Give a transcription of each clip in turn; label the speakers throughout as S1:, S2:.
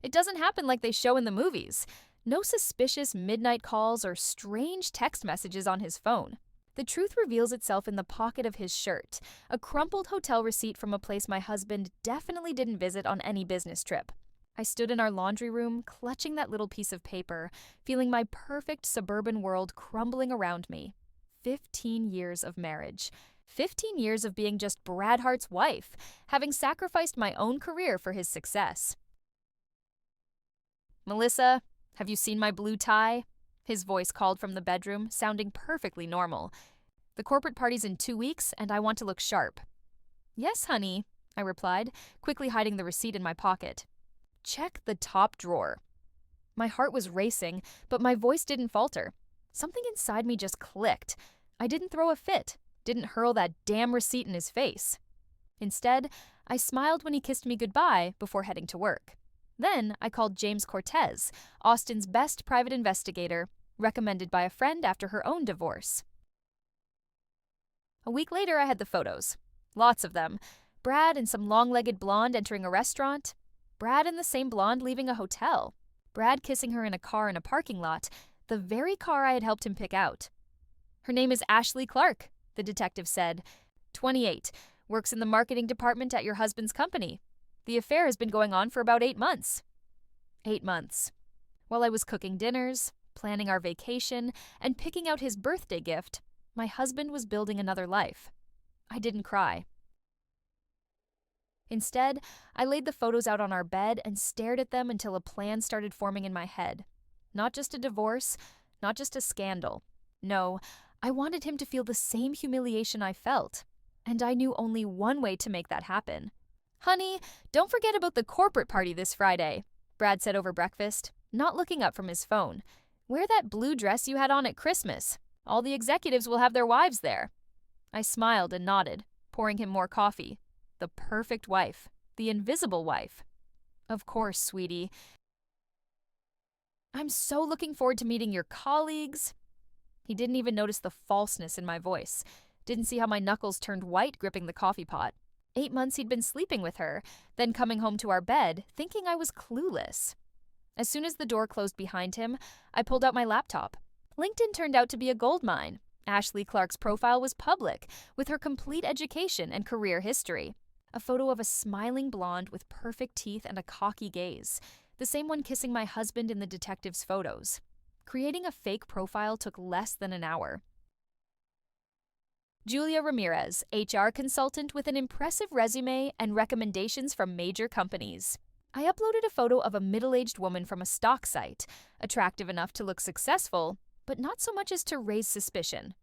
S1: It doesn't happen like they show in the movies. No suspicious midnight calls or strange text messages on his phone. The truth reveals itself in the pocket of his shirt, a crumpled hotel receipt from a place my husband definitely didn't visit on any business trip. I stood in our laundry room, clutching that little piece of paper, feeling my perfect suburban world crumbling around me. 15 years of marriage. 15 years of being just Brad Hart's wife, having sacrificed my own career for his success. "Melissa, have you seen my blue tie?" His voice called from the bedroom, sounding perfectly normal. "The corporate party's in 2 weeks, and I want to look sharp." "Yes, honey," I replied, quickly hiding the receipt in my pocket. "Check the top drawer." My heart was racing, but my voice didn't falter. Something inside me just clicked. I didn't throw a fit, didn't hurl that damn receipt in his face. Instead, I smiled when he kissed me goodbye before heading to work. Then I called James Cortez, Austin's best private investigator, recommended by a friend after her own divorce. A week later, I had the photos. Lots of them. Brad and some long-legged blonde entering a restaurant. Brad and the same blonde leaving a hotel. Brad kissing her in a car in a parking lot, the very car I had helped him pick out. "Her name is Ashley Clark," the detective said. 28, works in the marketing department at your husband's company. The affair has been going on for about 8 months. 8 months. While I was cooking dinners, planning our vacation, and picking out his birthday gift, my husband was building another life. I didn't cry. Instead, I laid the photos out on our bed and stared at them until a plan started forming in my head. Not just a divorce, not just a scandal. No, I wanted him to feel the same humiliation I felt, and I knew only one way to make that happen. "Honey, don't forget about the corporate party this Friday," Brad said over breakfast, not looking up from his phone. "Wear that blue dress you had on at Christmas. All the executives will have their wives there." I smiled and nodded, pouring him more coffee. The perfect wife. The invisible wife. "Of course, sweetie. I'm so looking forward to meeting your colleagues." He didn't even notice the falseness in my voice. Didn't see how my knuckles turned white gripping the coffee pot. 8 months he'd been sleeping with her, then coming home to our bed, thinking I was clueless. As soon as the door closed behind him, I pulled out my laptop. LinkedIn turned out to be a goldmine. Ashley Clark's profile was public, with her complete education and career history. A photo of a smiling blonde with perfect teeth and a cocky gaze, the same one kissing my husband in the detective's photos. Creating a fake profile took less than an hour. Julia Ramirez, HR consultant with an impressive resume and recommendations from major companies. I uploaded a photo of a middle-aged woman from a stock site, attractive enough to look successful, but not so much as to raise suspicion.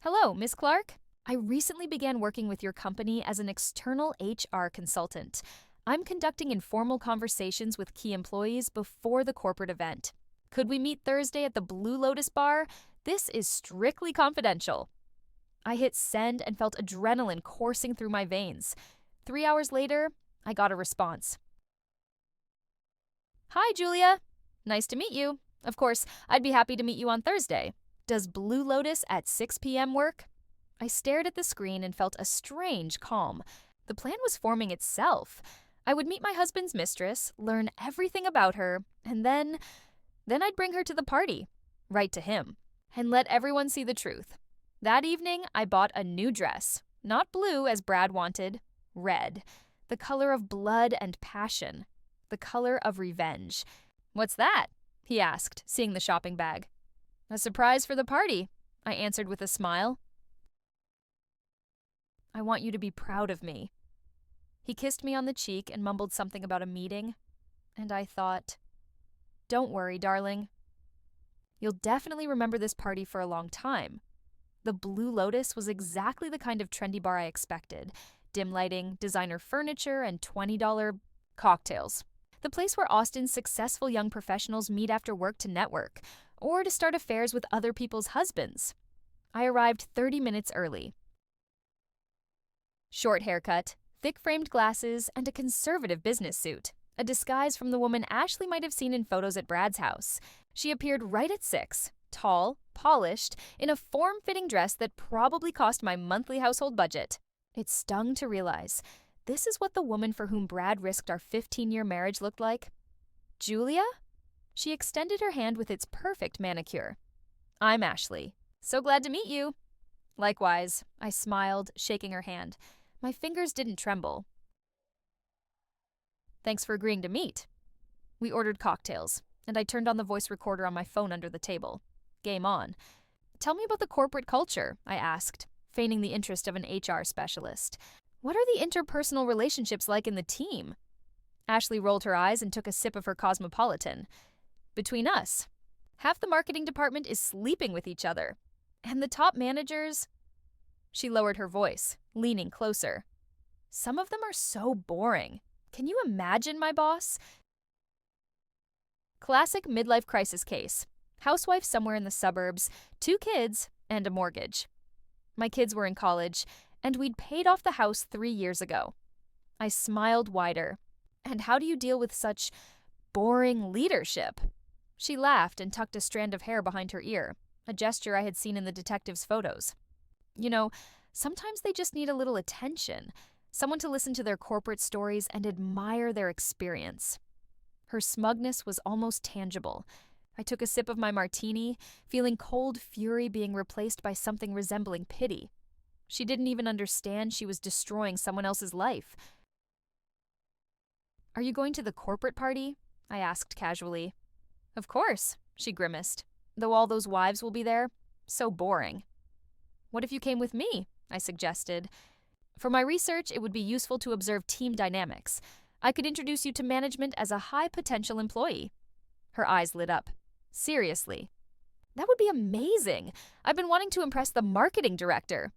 S1: "Hello, Miss Clark. I recently began working with your company as an external HR consultant. I'm conducting informal conversations with key employees before the corporate event. Could we meet Thursday at the Blue Lotus Bar? This is strictly confidential." I hit send and felt adrenaline coursing through my veins. 3 hours later, I got a response. "Hi, Julia. Nice to meet you. Of course, I'd be happy to meet you on Thursday. Does Blue Lotus at 6 p.m. work?" I stared at the screen and felt a strange calm. The plan was forming itself. I would meet my husband's mistress, learn everything about her, and then I'd bring her to the party, right to him, and let everyone see the truth. That evening, I bought a new dress. Not blue, as Brad wanted. Red. The color of blood and passion. The color of revenge. "What's that?" he asked, seeing the shopping bag. "A surprise for the party," I answered with a smile. "I want you to be proud of me." He kissed me on the cheek and mumbled something about a meeting, and I thought, "Don't worry, darling. You'll definitely remember this party for a long time." The Blue Lotus was exactly the kind of trendy bar I expected. Dim lighting, designer furniture, and $20 cocktails. The place where Austin's successful young professionals meet after work to network, or to start affairs with other people's husbands. I arrived 30 minutes early. Short haircut, thick-framed glasses, and a conservative business suit. A disguise from the woman Ashley might have seen in photos at Brad's house. She appeared right at 6, tall, polished, in a form-fitting dress that probably cost my monthly household budget. It stung to realize this is what the woman for whom Brad risked our 15-year marriage looked like. Julia? She extended her hand with its perfect manicure. I'm Ashley. So glad to meet you. Likewise, I smiled, shaking her hand. My fingers didn't tremble. Thanks for agreeing to meet. We ordered cocktails, and I turned on the voice recorder on my phone under the table. Game on. Tell me about the corporate culture, I asked, feigning the interest of an HR specialist. What are the interpersonal relationships like in the team? Ashley rolled her eyes and took a sip of her Cosmopolitan. Between us, half the marketing department is sleeping with each other. And the top managers... She lowered her voice, leaning closer. Some of them are so boring. Can you imagine my boss? Classic midlife crisis case. Housewife somewhere in the suburbs, 2 kids, and a mortgage. My kids were in college, and we'd paid off the house 3 years ago. I smiled wider. And how do you deal with such boring leadership? She laughed and tucked a strand of hair behind her ear, a gesture I had seen in the detective's photos. You know, sometimes they just need a little attention, someone to listen to their corporate stories and admire their experience. Her smugness was almost tangible. I took a sip of my martini, feeling cold fury being replaced by something resembling pity. She didn't even understand she was destroying someone else's life. Are you going to the corporate party? I asked casually. Of course, she grimaced. Though all those wives will be there. So boring. What if you came with me? I suggested. For my research, it would be useful to observe team dynamics. I could introduce you to management as a high-potential employee. Her eyes lit up. Seriously. That would be amazing. I've been wanting to impress the marketing director.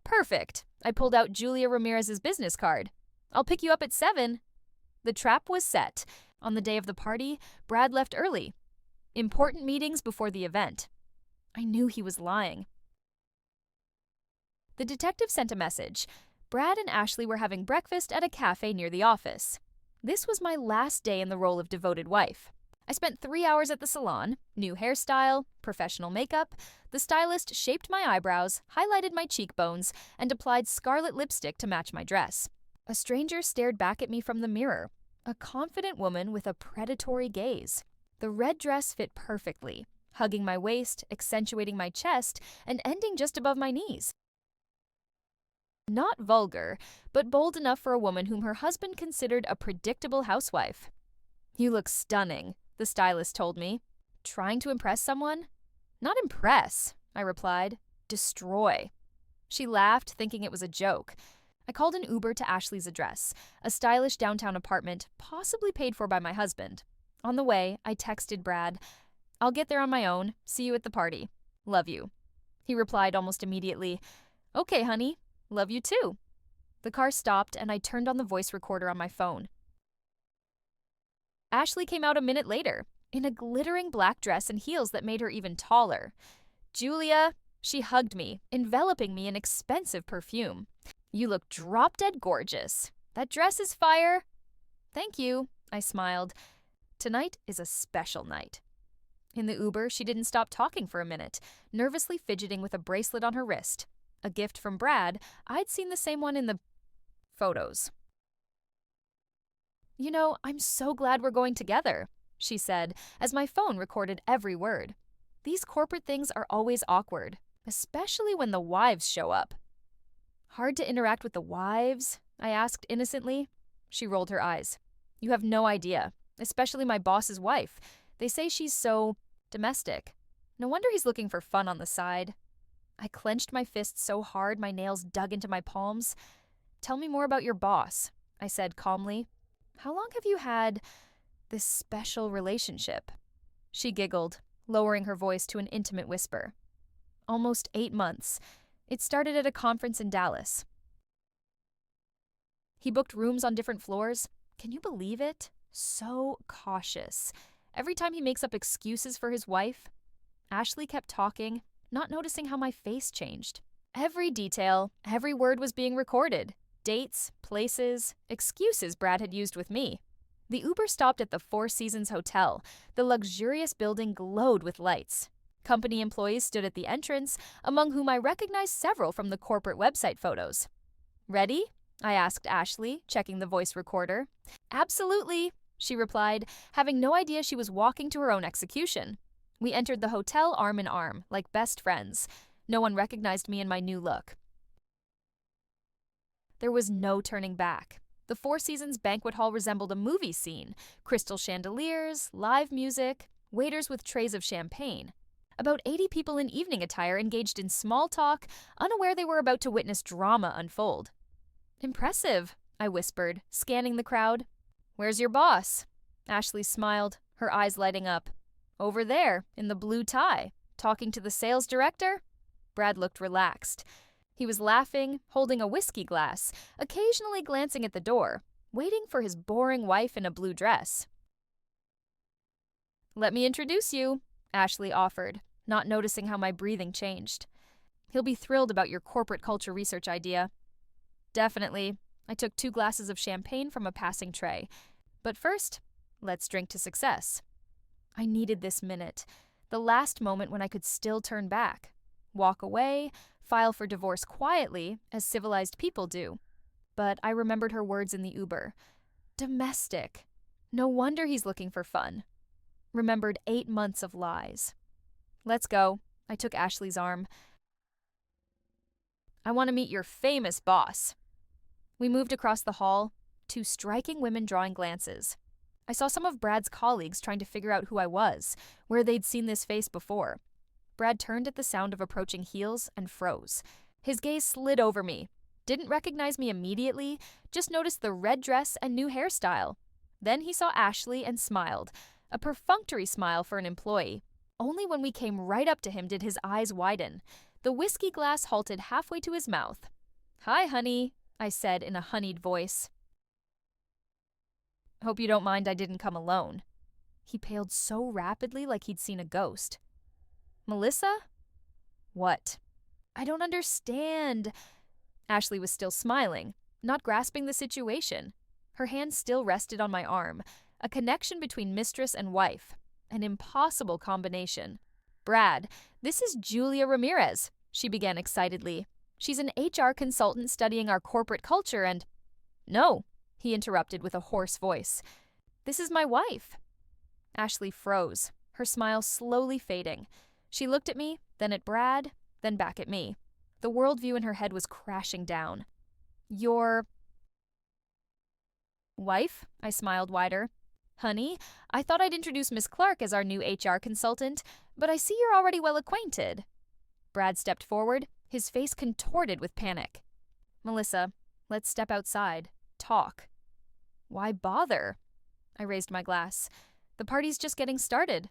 S1: Perfect. I pulled out Julia Ramirez's business card. I'll pick you up at 7. The trap was set. On the day of the party, Brad left early. Important meetings before the event. I knew he was lying. The detective sent a message. Brad and Ashley were having breakfast at a cafe near the office. This was my last day in the role of devoted wife. I spent 3 hours at the salon, new hairstyle, professional makeup. The stylist shaped my eyebrows, highlighted my cheekbones, and applied scarlet lipstick to match my dress. A stranger stared back at me from the mirror, a confident woman with a predatory gaze. The red dress fit perfectly, hugging my waist, accentuating my chest, and ending just above my knees. Not vulgar, but bold enough for a woman whom her husband considered a predictable housewife. You look stunning, the stylist told me. Trying to impress someone? Not impress, I replied. Destroy. She laughed, thinking it was a joke. I called an Uber to Ashley's address, a stylish downtown apartment, possibly paid for by my husband. On the way, I texted Brad, I'll get there on my own. See you at the party. Love you. He replied almost immediately, Okay, honey. Love you too. The car stopped and I turned on the voice recorder on my phone. Ashley came out a minute later, in a glittering black dress and heels that made her even taller. Julia, she hugged me, enveloping me in expensive perfume. You look drop-dead gorgeous. That dress is fire. Thank you, I smiled. Tonight is a special night. In the Uber, she didn't stop talking for a minute, nervously fidgeting with a bracelet on her wrist. A gift from Brad. I'd seen the same one in the photos. You know, I'm so glad we're going together, she said, as my phone recorded every word. These corporate things are always awkward, especially when the wives show up. Hard to interact with the wives? I asked innocently. She rolled her eyes. You have no idea, especially my boss's wife. They say she's so domestic. No wonder he's looking for fun on the side. I clenched my fists so hard my nails dug into my palms. Tell me more about your boss, I said calmly. How long have you had this special relationship? She giggled, lowering her voice to an intimate whisper. Almost 8 months. It started at a conference in Dallas. He booked rooms on different floors. Can you believe it? So cautious. Every time he makes up excuses for his wife. Ashley kept talking, not noticing how my face changed. Every detail, every word was being recorded. Dates, places, excuses Brad had used with me. The Uber stopped at the Four Seasons Hotel. The luxurious building glowed with lights. Company employees stood at the entrance, among whom I recognized several from the corporate website photos. Ready? I asked Ashley, checking the voice recorder. Absolutely. she replied, having no idea she was walking to her own execution. We entered the hotel arm in arm, like best friends. No one recognized me in my new look. There was no turning back. The Four Seasons banquet hall resembled a movie scene. Crystal chandeliers, live music, waiters with trays of champagne. About 80 people in evening attire engaged in small talk, unaware they were about to witness drama unfold. "Impressive," I whispered, scanning the crowd. "Where's your boss?" Ashley smiled, her eyes lighting up. "Over there, in the blue tie, talking to the sales director?" Brad looked relaxed. He was laughing, holding a whiskey glass, occasionally glancing at the door, waiting for his boring wife in a blue dress. "Let me introduce you," Ashley offered, not noticing how my breathing changed. "He'll be thrilled about your corporate culture research idea." "Definitely." I took 2 glasses of champagne from a passing tray. "But first, let's drink to success." I needed this minute, the last moment when I could still turn back, walk away, file for divorce quietly, as civilized people do. But I remembered her words in the Uber. Domestic. No wonder he's looking for fun. Remembered 8 months of lies. "Let's go." I took Ashley's arm. "I want to meet your famous boss." We moved across the hall, 2 striking women drawing glances. I saw some of Brad's colleagues trying to figure out who I was, where they'd seen this face before. Brad turned at the sound of approaching heels and froze. His gaze slid over me. Didn't recognize me immediately, just noticed the red dress and new hairstyle. Then he saw Ashley and smiled, a perfunctory smile for an employee. Only when we came right up to him did his eyes widen. The whiskey glass halted halfway to his mouth. "Hi, honey," I said in a honeyed voice. "Hope you don't mind I didn't come alone." He paled so rapidly like he'd seen a ghost. "Melissa?" "What?" "I don't understand." Ashley was still smiling, not grasping the situation. Her hand still rested on my arm, a connection between mistress and wife, an impossible combination. "Brad, this is Julia Ramirez," she began excitedly. "She's an HR consultant studying our corporate culture and—" "No," he interrupted with a hoarse voice. "This is my wife." Ashley froze, her smile slowly fading. She looked at me, then at Brad, then back at me. The worldview in her head was crashing down. "Your wife?" I smiled wider. "Honey, I thought I'd introduce Miss Clark as our new HR consultant, but I see you're already well acquainted." Brad stepped forward, his face contorted with panic. "Melissa, let's step outside. Talk." "Why bother?" I raised my glass. "The party's just getting started."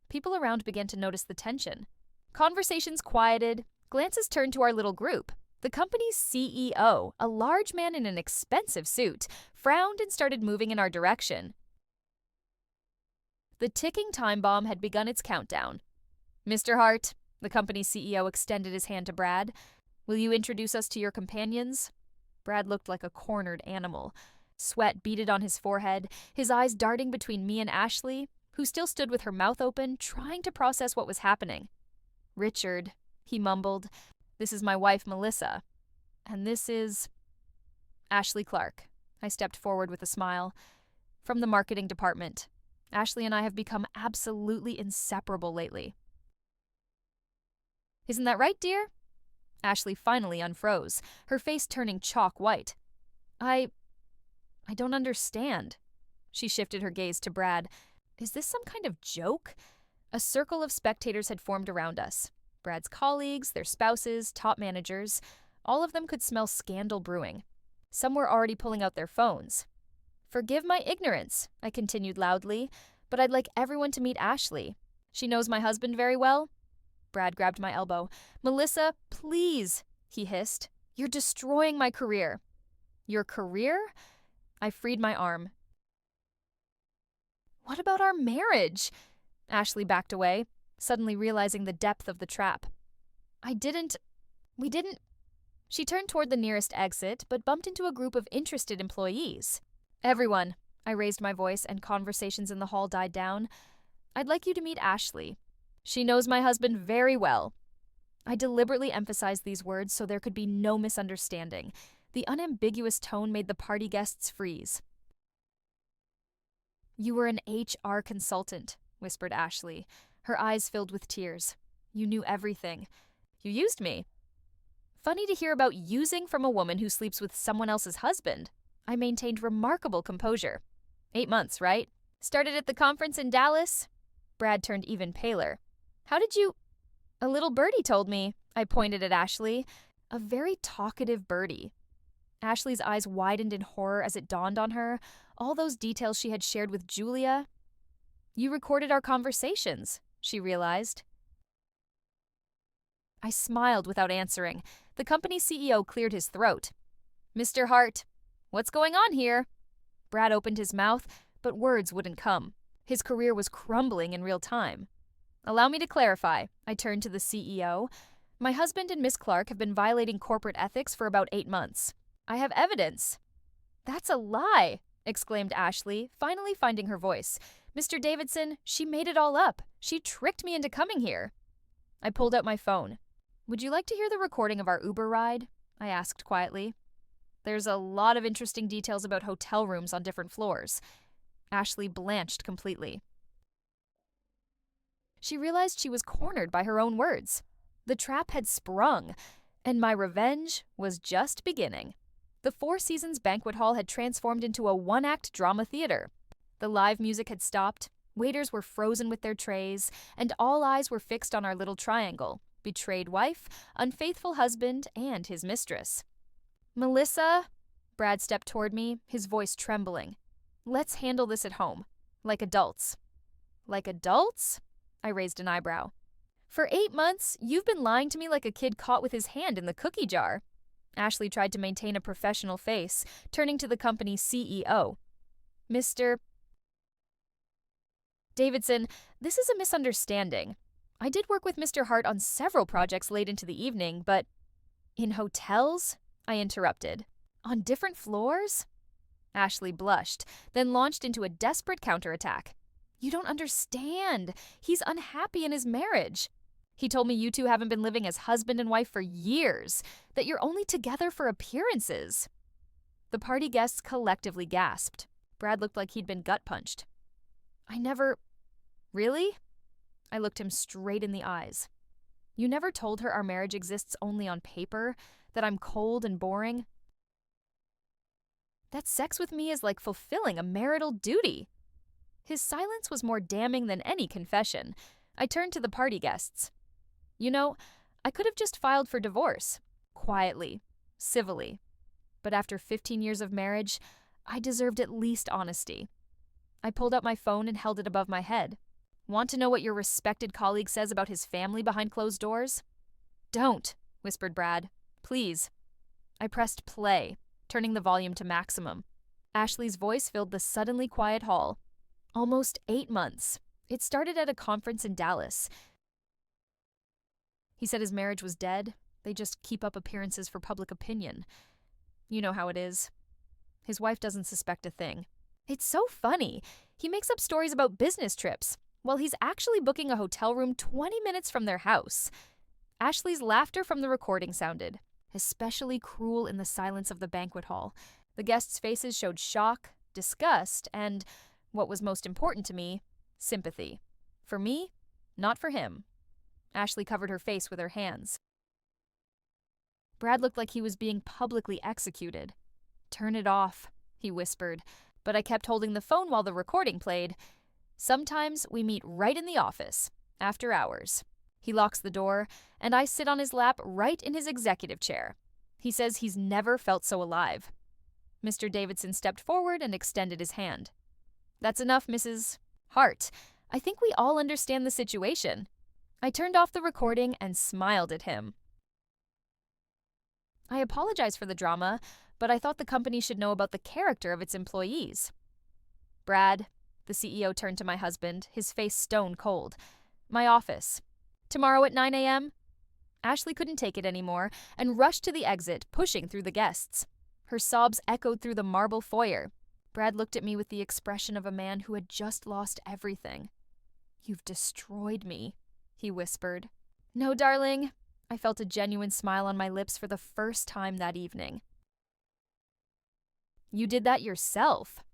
S1: People around began to notice the tension. Conversations quieted, glances turned to our little group. The company's CEO, a large man in an expensive suit, frowned and started moving in our direction. The ticking time bomb had begun its countdown. "Mr. Hart," the company's CEO extended his hand to Brad. "Will you introduce us to your companions?" Brad looked like a cornered animal. Sweat beaded on his forehead, his eyes darting between me and Ashley, who still stood with her mouth open, trying to process what was happening. "Richard," he mumbled. "This is my wife, Melissa. And this is—" "Ashley Clark." I stepped forward with a smile. "From the marketing department. Ashley and I have become absolutely inseparable lately." "Isn't that right, dear?" Ashley finally unfroze, her face turning chalk white. I don't understand." She shifted her gaze to Brad. "Is this some kind of joke?" A circle of spectators had formed around us. Brad's colleagues, their spouses, top managers. All of them could smell scandal brewing. Some were already pulling out their phones. "Forgive my ignorance," I continued loudly, "but I'd like everyone to meet Ashley. She knows my husband very well." Brad grabbed my elbow. "Melissa, please," he hissed. "You're destroying my career." "Your career?" I freed my arm. "What about our marriage?" Ashley backed away, suddenly realizing the depth of the trap. We didn't. She turned toward the nearest exit, but bumped into a group of interested employees. "Everyone," I raised my voice, and conversations in the hall died down. "I'd like you to meet Ashley. She knows my husband very well." I deliberately emphasized these words so there could be no misunderstanding. The unambiguous tone made the party guests freeze. You were an HR consultant, whispered Ashley, her eyes filled with tears. You knew everything. You used me. Funny to hear about using from a woman who sleeps with someone else's husband. I maintained remarkable composure. 8 months, right? Started at the conference in Dallas? Brad turned even paler. How did you... A little birdie told me. I pointed at Ashley. A very talkative birdie. Ashley's eyes widened in horror as it dawned on her. All those details she had shared with Julia. You recorded our conversations, she realized. I smiled without answering. The company's CEO cleared his throat. Mr. Hart, what's going on here? Brad opened his mouth, but words wouldn't come. His career was crumbling in real time. Allow me to clarify. I turned to the CEO. My husband and Miss Clark have been violating corporate ethics for about 8 months. I have evidence. That's a lie, exclaimed Ashley, finally finding her voice. Mr. Davidson, she made it all up. She tricked me into coming here. I pulled out my phone. Would you like to hear the recording of our Uber ride? I asked quietly. There's a lot of interesting details about hotel rooms on different floors. Ashley blanched completely. She realized she was cornered by her own words. The trap had sprung, and my revenge was just beginning. The Four Seasons banquet hall had transformed into a one-act drama theater. The live music had stopped, waiters were frozen with their trays, and all eyes were fixed on our little triangle: betrayed wife, unfaithful husband, and his mistress. Melissa, Brad stepped toward me, his voice trembling. Let's handle this at home, like adults. Like adults? I raised an eyebrow. For 8 months, you've been lying to me like a kid caught with his hand in the cookie jar. Ashley tried to maintain a professional face, turning to the company's CEO. Mr. Davidson, this is a misunderstanding. I did work with Mr. Hart on several projects late into the evening, but... In hotels? I interrupted. On different floors? Ashley blushed, then launched into a desperate counterattack. You don't understand. He's unhappy in his marriage. He told me you two haven't been living as husband and wife for years, that you're only together for appearances. The party guests collectively gasped. Brad looked like he'd been gut-punched. I never... Really? I looked him straight in the eyes. You never told her our marriage exists only on paper, that I'm cold and boring? That sex with me is like fulfilling a marital duty. His silence was more damning than any confession. I turned to the party guests. You know, I could have just filed for divorce. Quietly, civilly. But after 15 years of marriage, I deserved at least honesty. I pulled out my phone and held it above my head. Want to know what your respected colleague says about his family behind closed doors? Don't, whispered Brad. Please. I pressed play, turning the volume to maximum. Ashley's voice filled the suddenly quiet hall. Almost 8 months. It started at a conference in Dallas. He said his marriage was dead. They just keep up appearances for public opinion. You know how it is. His wife doesn't suspect a thing. It's so funny. He makes up stories about business trips, while he's actually booking a hotel room 20 minutes from their house. Ashley's laughter from the recording sounded, especially cruel in the silence of the banquet hall. The guests' faces showed shock, disgust, and, what was most important to me, sympathy. For me, not for him. Ashley covered her face with her hands. Brad looked like he was being publicly executed. Turn it off, he whispered, but I kept holding the phone while the recording played. Sometimes we meet right in the office, after hours. He locks the door, and I sit on his lap right in his executive chair. He says he's never felt so alive. Mr. Davidson stepped forward and extended his hand. That's enough, Mrs. Hart. I think we all understand the situation. I turned off the recording and smiled at him. I apologize for the drama, but I thought the company should know about the character of its employees. Brad, the CEO turned to my husband, his face stone cold. My office. Tomorrow at 9 a.m.? Ashley couldn't take it anymore and rushed to the exit, pushing through the guests. Her sobs echoed through the marble foyer. Brad looked at me with the expression of a man who had just lost everything. You've destroyed me, he whispered. No, darling. I felt a genuine smile on my lips for the first time that evening. You did that yourself.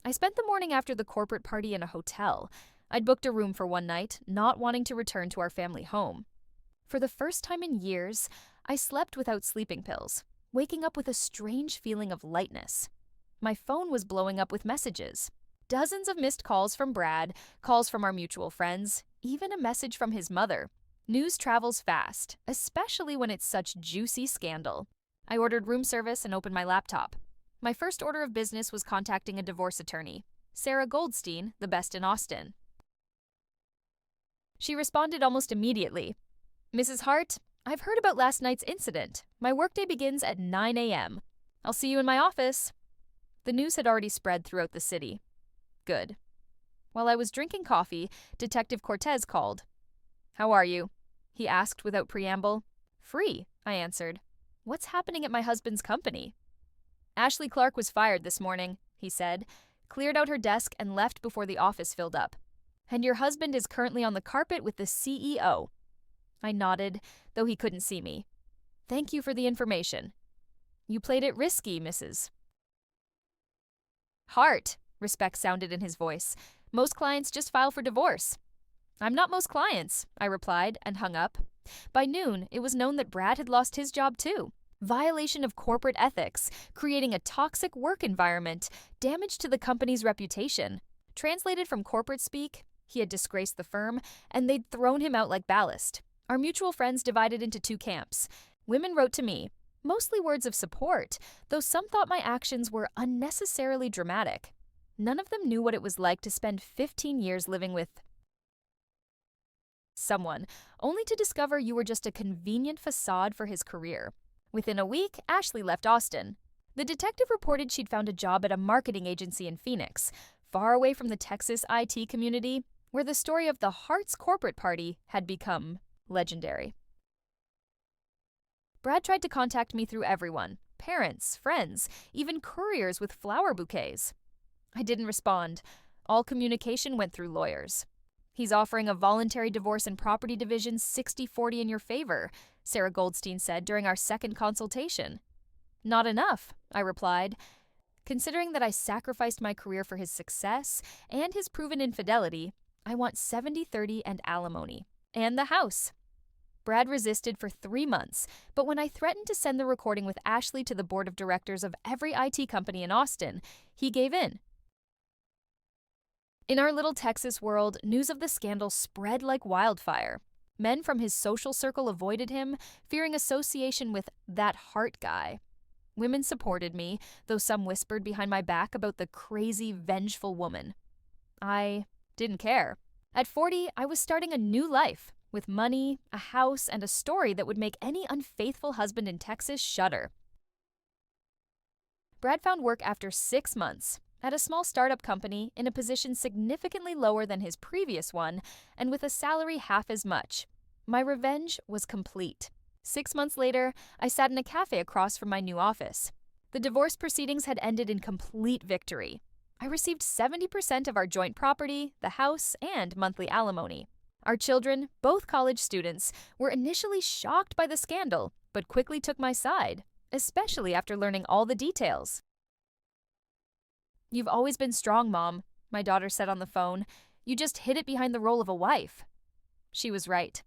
S1: I spent the morning after the corporate party in a hotel. I'd booked a room for one night, not wanting to return to our family home. For the first time in years, I slept without sleeping pills, waking up with a strange feeling of lightness. My phone was blowing up with messages. Dozens of missed calls from Brad, calls from our mutual friends, even a message from his mother. News travels fast, especially when it's such juicy scandal. I ordered room service and opened my laptop. My first order of business was contacting a divorce attorney, Sarah Goldstein, the best in Austin. She responded almost immediately. "Mrs. Hart, I've heard about last night's incident. My workday begins at 9 a.m. I'll see you in my office." The news had already spread throughout the city. Good. While I was drinking coffee, Detective Cortez called. "How are you?" he asked without preamble. "Free," I answered. "What's happening at my husband's company?" "Ashley Clark was fired this morning," he said, cleared out her desk and left before the office filled up. "And your husband is currently on the carpet with the CEO." I nodded, though he couldn't see me. "Thank you for the information." "You played it risky, Mrs. Hart," respect sounded in his voice. "Most clients just file for divorce." "I'm not most clients," I replied and hung up. By noon, it was known that Brad had lost his job too. Violation of corporate ethics, creating a toxic work environment, damage to the company's reputation. Translated from corporate speak, he had disgraced the firm, and they'd thrown him out like ballast. Our mutual friends divided into two camps. Women wrote to me, mostly words of support, though some thought my actions were unnecessarily dramatic. None of them knew what it was like to spend 15 years living with someone, only to discover you were just a convenient facade for his career. Within a week, Ashley left Austin. The detective reported she'd found a job at a marketing agency in Phoenix, far away from the Texas IT community, where the story of the Hart's corporate party had become legendary. Brad tried to contact me through everyone, parents, friends, even couriers with flower bouquets. I didn't respond. All communication went through lawyers. "He's offering a voluntary divorce and property division 60-40 in your favor," Sarah Goldstein said during our second consultation. "Not enough," I replied. "Considering that I sacrificed my career for his success and his proven infidelity, I want 70-30 and alimony. And the house." Brad resisted for 3 months, but when I threatened to send the recording with Ashley to the board of directors of every IT company in Austin, he gave in. In our little Texas world, news of the scandal spread like wildfire. Men from his social circle avoided him, fearing association with that Hart guy. Women supported me, though some whispered behind my back about the crazy, vengeful woman. I didn't care. At 40, I was starting a new life, with money, a house, and a story that would make any unfaithful husband in Texas shudder. Brad found work after 6 months, at a small startup company in a position significantly lower than his previous one and with a salary half as much. My revenge was complete. 6 months later, I sat in a cafe across from my new office. The divorce proceedings had ended in complete victory. I received 70% of our joint property, the house, and monthly alimony. Our children, both college students, were initially shocked by the scandal, but quickly took my side, especially after learning all the details. "You've always been strong, Mom," my daughter said on the phone. "You just hid it behind the role of a wife." She was right.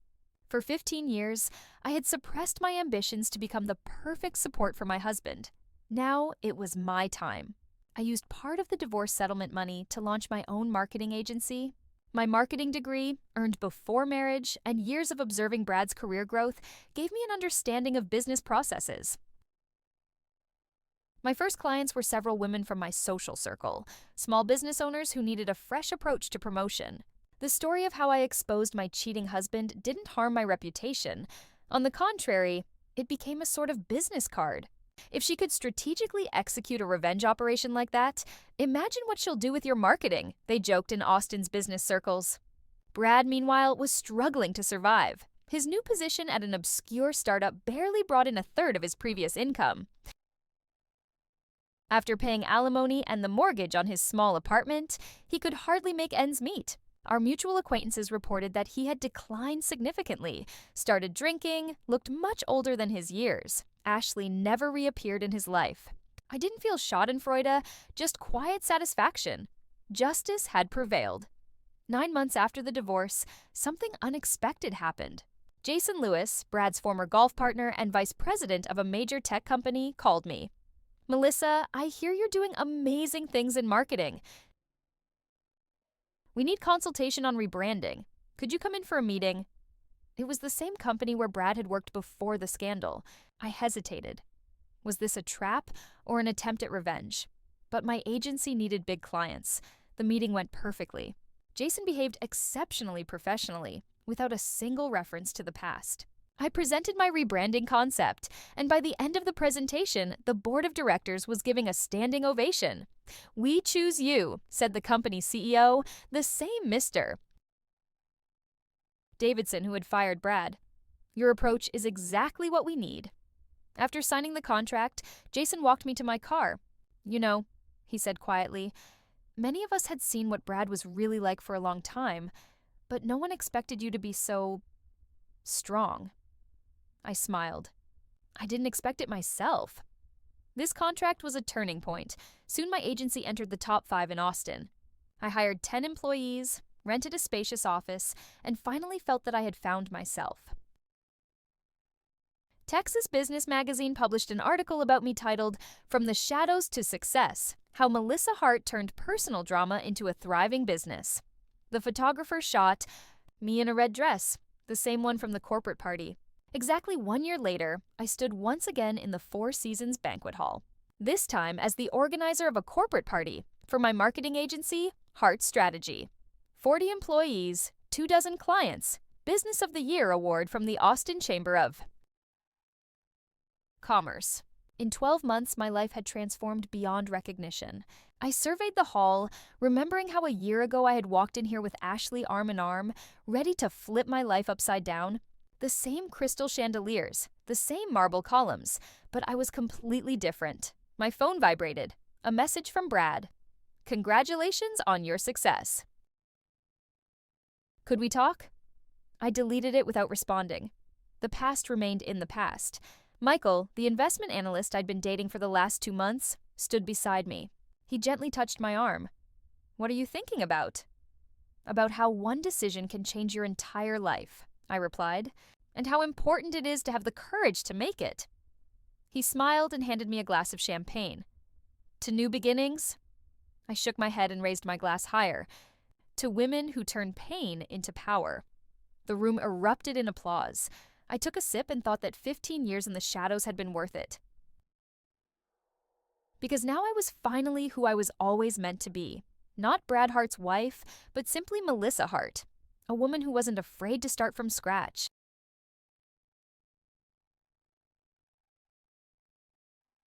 S1: For 15 years, I had suppressed my ambitions to become the perfect support for my husband. Now it was my time. I used part of the divorce settlement money to launch my own marketing agency. My marketing degree, earned before marriage, and years of observing Brad's career growth gave me an understanding of business processes. My first clients were several women from my social circle, small business owners who needed a fresh approach to promotion. The story of how I exposed my cheating husband didn't harm my reputation. On the contrary, it became a sort of business card. If she could strategically execute a revenge operation like that, imagine what she'll do with your marketing, they joked in Austin's business circles. Brad, meanwhile, was struggling to survive. His new position at an obscure startup barely brought in a third of his previous income. After paying alimony and the mortgage on his small apartment, he could hardly make ends meet. Our mutual acquaintances reported that he had declined significantly, started drinking, looked much older than his years. Ashley never reappeared in his life. I didn't feel schadenfreude, just quiet satisfaction. Justice had prevailed. 9 months after the divorce, something unexpected happened. Jason Lewis, Brad's former golf partner and vice president of a major tech company, called me. "Melissa, I hear you're doing amazing things in marketing. We need consultation on rebranding. Could you come in for a meeting?" It was the same company where Brad had worked before the scandal. I hesitated. Was this a trap or an attempt at revenge? But my agency needed big clients. The meeting went perfectly. Jason behaved exceptionally professionally, without a single reference to the past. I presented my rebranding concept, and by the end of the presentation, the board of directors was giving a standing ovation. "We choose you," said the company's CEO, the same Mr. Davidson who had fired Brad. "Your approach is exactly what we need." After signing the contract, Jason walked me to my car. "You know," he said quietly, "many of us had seen what Brad was really like for a long time, but no one expected you to be so strong." I smiled. I didn't expect it myself. This contract was a turning point. Soon my agency entered the top 5 in Austin. I hired 10 employees, rented a spacious office, and finally felt that I had found myself. Texas Business Magazine published an article about me titled, "From the Shadows to Success: How Melissa Hart Turned Personal Drama into a Thriving Business." The photographer shot me in a red dress, the same one from the corporate party. Exactly 1 year later, I stood once again in the Four Seasons banquet hall, this time as the organizer of a corporate party for my marketing agency, Hart Strategy. 40 employees, 24 clients, Business of the Year award from the Austin Chamber of Commerce. In 12 months, my life had transformed beyond recognition. I surveyed the hall, remembering how a year ago I had walked in here with Ashley arm in arm, ready to flip my life upside down. The same crystal chandeliers, the same marble columns, but I was completely different. My phone vibrated. A message from Brad. "Congratulations on your success." "Could we talk?" I deleted it without responding. The past remained in the past. Michael, the investment analyst I'd been dating for the last 2 months, stood beside me. He gently touched my arm. "What are you thinking about?" "About how one decision can change your entire life," I replied, "and how important it is to have the courage to make it." He smiled and handed me a glass of champagne. "To new beginnings?" I shook my head and raised my glass higher. "To women who turn pain into power." The room erupted in applause. I took a sip and thought that 15 years in the shadows had been worth it. Because now I was finally who I was always meant to be. Not Brad Hart's wife, but simply Melissa Hart. A woman who wasn't afraid to start from scratch.